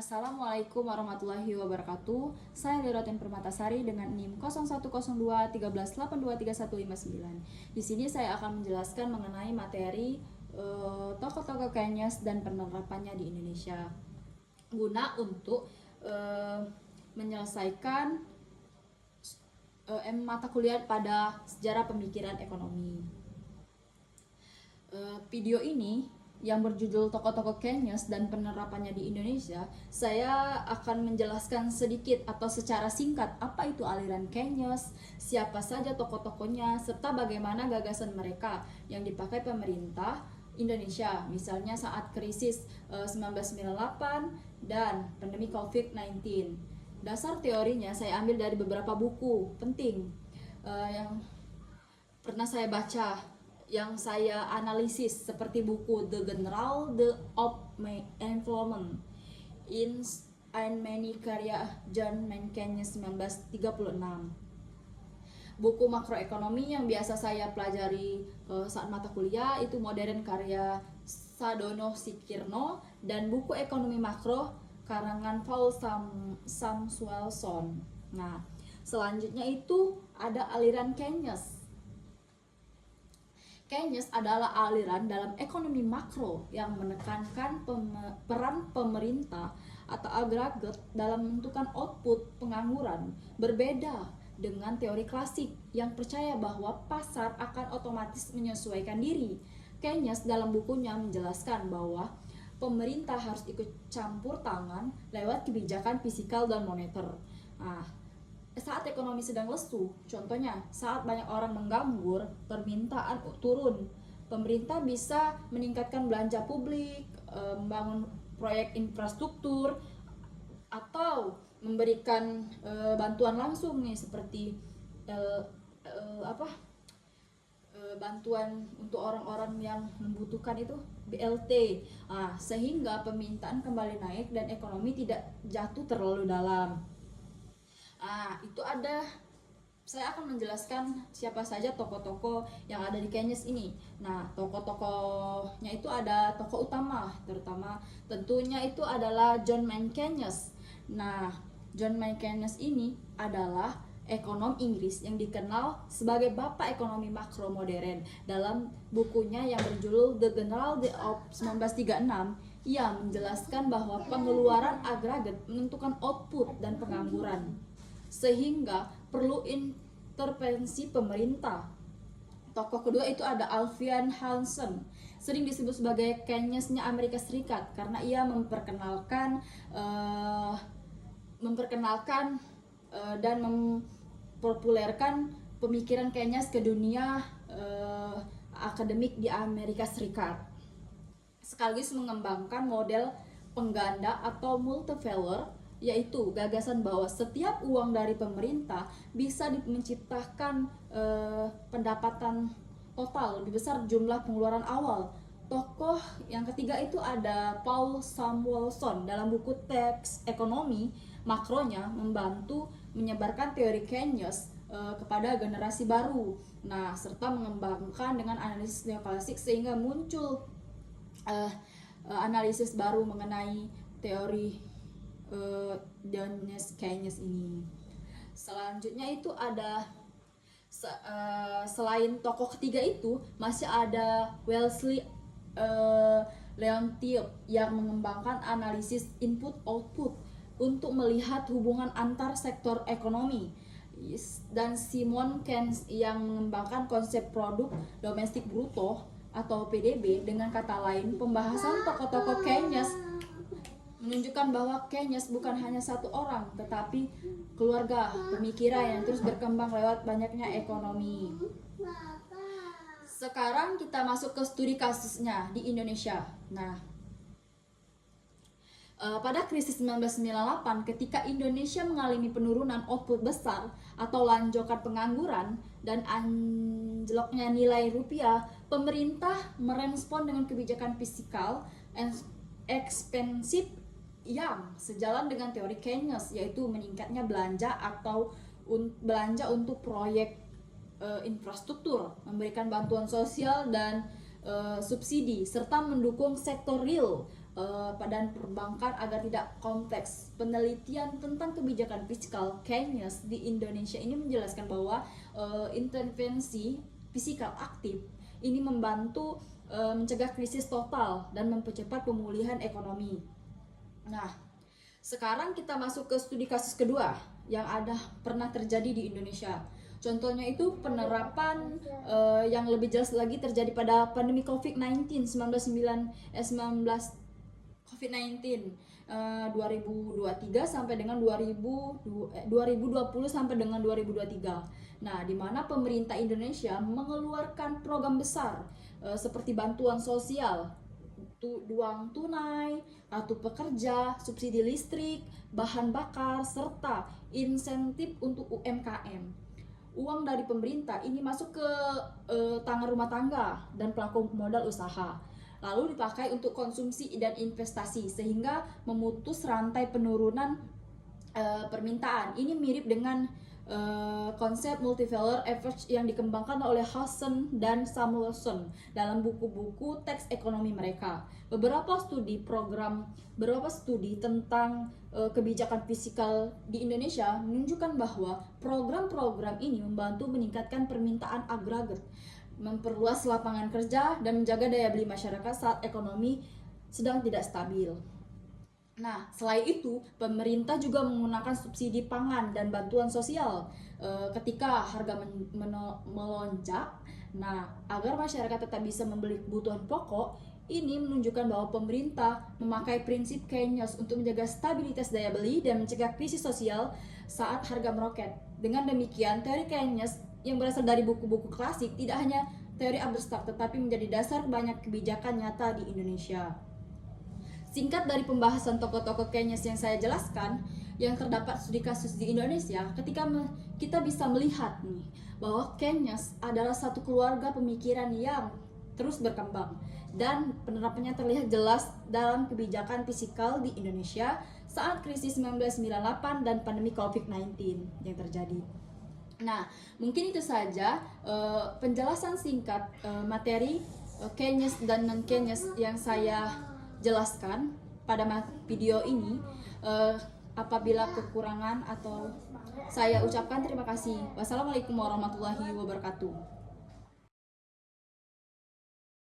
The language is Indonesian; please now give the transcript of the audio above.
Assalamualaikum warahmatullahi wabarakatuh. Saya Derotin Permatasari dengan NIM 0102 13823159. Di sini saya akan menjelaskan mengenai materi tokoh-tokoh Kenyas dan penerapannya di Indonesia guna untuk menyelesaikan mata kuliah pada sejarah pemikiran ekonomi. Video ini yang berjudul Tokoh-tokoh Kenyas dan penerapannya di Indonesia, saya akan menjelaskan sedikit atau secara singkat apa itu aliran Kenyas, siapa saja tokoh-tokohnya, serta bagaimana gagasan mereka yang dipakai pemerintah Indonesia, misalnya saat krisis 1998 dan pandemi COVID-19. Dasar teorinya saya ambil dari beberapa buku penting yang pernah saya baca, yang saya analisis, seperti buku The General of Employment in and Many karya John Mancini 1936. Buku makroekonomi yang biasa saya pelajari saat mata kuliah itu Modern karya Sadono Sikirno, dan buku ekonomi makro karangan Paul Samuelson. Nah, selanjutnya itu ada aliran Keynes. Keynes adalah aliran dalam ekonomi makro yang menekankan peran pemerintah atau agregat dalam menentukan output pengangguran, berbeda dengan teori klasik yang percaya bahwa pasar akan otomatis menyesuaikan diri. Keynes dalam bukunya menjelaskan bahwa pemerintah harus ikut campur tangan lewat kebijakan fiskal dan moneter. Saat ekonomi sedang lesu, contohnya saat banyak orang menganggur, permintaan turun, pemerintah bisa meningkatkan belanja publik, membangun proyek infrastruktur, atau memberikan bantuan langsung nih, seperti bantuan untuk orang-orang yang membutuhkan itu, BLT. Sehingga permintaan kembali naik dan ekonomi tidak jatuh terlalu dalam. Saya akan menjelaskan siapa saja tokoh-tokoh yang ada di Keynes ini. Tokoh-tokohnya itu ada tokoh utama, terutama tentunya itu adalah John Maynard Keynes. John Maynard Keynes ini adalah ekonom Inggris yang dikenal sebagai bapak ekonomi makro modern. Dalam bukunya yang berjudul The General of 1936, ia menjelaskan bahwa pengeluaran agregat menentukan output dan pengangguran, sehingga perlu intervensi pemerintah. Tokoh kedua itu ada Alfian Hansen, sering disebut sebagai Keynesnya Amerika Serikat karena ia memperkenalkan dan mempopulerkan pemikiran Keynes ke dunia akademik di Amerika Serikat, sekaligus mengembangkan model pengganda atau multiplier, yaitu gagasan bahwa setiap uang dari pemerintah bisa menciptakan pendapatan total lebih besar jumlah pengeluaran awal. Tokoh yang ketiga itu ada Paul Samuelson. Dalam buku Teks Ekonomi Makronya membantu menyebarkan teori Keynes kepada generasi baru, serta mengembangkan dengan analisis neoklasik sehingga muncul analisis baru mengenai teori John Keynes ini. Selanjutnya itu ada selain tokoh ketiga itu masih ada Wellesley Leontief yang mengembangkan analisis input-output untuk melihat hubungan antar sektor ekonomi, dan Simon Keynes yang mengembangkan konsep produk domestik bruto atau PDB. Dengan kata lain, pembahasan tokoh-tokoh Keynes menunjukkan bahwa Keynes bukan hanya satu orang, tetapi keluarga pemikiran yang terus berkembang lewat banyaknya ekonomi. Sekarang kita masuk ke studi kasusnya di Indonesia. Pada krisis 1998, ketika Indonesia mengalami penurunan output besar atau lonjakan pengangguran dan anjloknya nilai rupiah, pemerintah merespon dengan kebijakan fiskal ekspansif yang sejalan dengan teori Keynes, yaitu meningkatnya belanja atau belanja untuk proyek infrastruktur, memberikan bantuan sosial dan subsidi, serta mendukung sektor real dan perbankan agar tidak kompleks. Penelitian tentang kebijakan fiskal Keynes di Indonesia ini menjelaskan bahwa intervensi fiskal aktif ini membantu mencegah krisis total dan mempercepat pemulihan ekonomi. Nah, sekarang kita masuk ke studi kasus kedua yang pernah terjadi di Indonesia. Contohnya itu penerapan yang lebih jelas lagi terjadi pada pandemi COVID-19 2023 sampai dengan 2020 sampai dengan 2023. Nah, di mana pemerintah Indonesia mengeluarkan program besar seperti bantuan sosial, uang tunai, kartu pekerja, subsidi listrik, bahan bakar, serta insentif untuk UMKM. Uang dari pemerintah ini masuk ke tangan rumah tangga dan pelaku modal usaha, lalu dipakai untuk konsumsi dan investasi sehingga memutus rantai penurunan permintaan. Ini mirip dengan konsep multivalue effect yang dikembangkan oleh Hudson dan Samuelson dalam buku-buku teks ekonomi mereka. Beberapa studi tentang kebijakan fiskal di Indonesia menunjukkan bahwa program-program ini membantu meningkatkan permintaan agregat, memperluas lapangan kerja, dan menjaga daya beli masyarakat saat ekonomi sedang tidak stabil. Nah, selain itu, pemerintah juga menggunakan subsidi pangan dan bantuan sosial ketika harga melonjak. Nah, agar masyarakat tetap bisa membeli kebutuhan pokok, ini menunjukkan bahwa pemerintah memakai prinsip Keynes untuk menjaga stabilitas daya beli dan mencegah krisis sosial saat harga meroket. Dengan demikian, teori Keynes yang berasal dari buku-buku klasik tidak hanya teori abstrak, tetapi menjadi dasar banyak kebijakan nyata di Indonesia. Singkat dari pembahasan tokoh-tokoh Keynes yang saya jelaskan, yang terdapat studi kasus di Indonesia, ketika kita bisa melihat nih bahwa Keynes adalah satu keluarga pemikiran yang terus berkembang dan penerapannya terlihat jelas dalam kebijakan fiskal di Indonesia saat krisis 1998 dan pandemi COVID-19 yang terjadi. Nah, mungkin itu saja penjelasan singkat materi Keynes dan non-Keynes yang saya jelaskan pada video ini. Apabila kekurangan atau saya ucapkan terima kasih. Wassalamualaikum warahmatullahi wabarakatuh.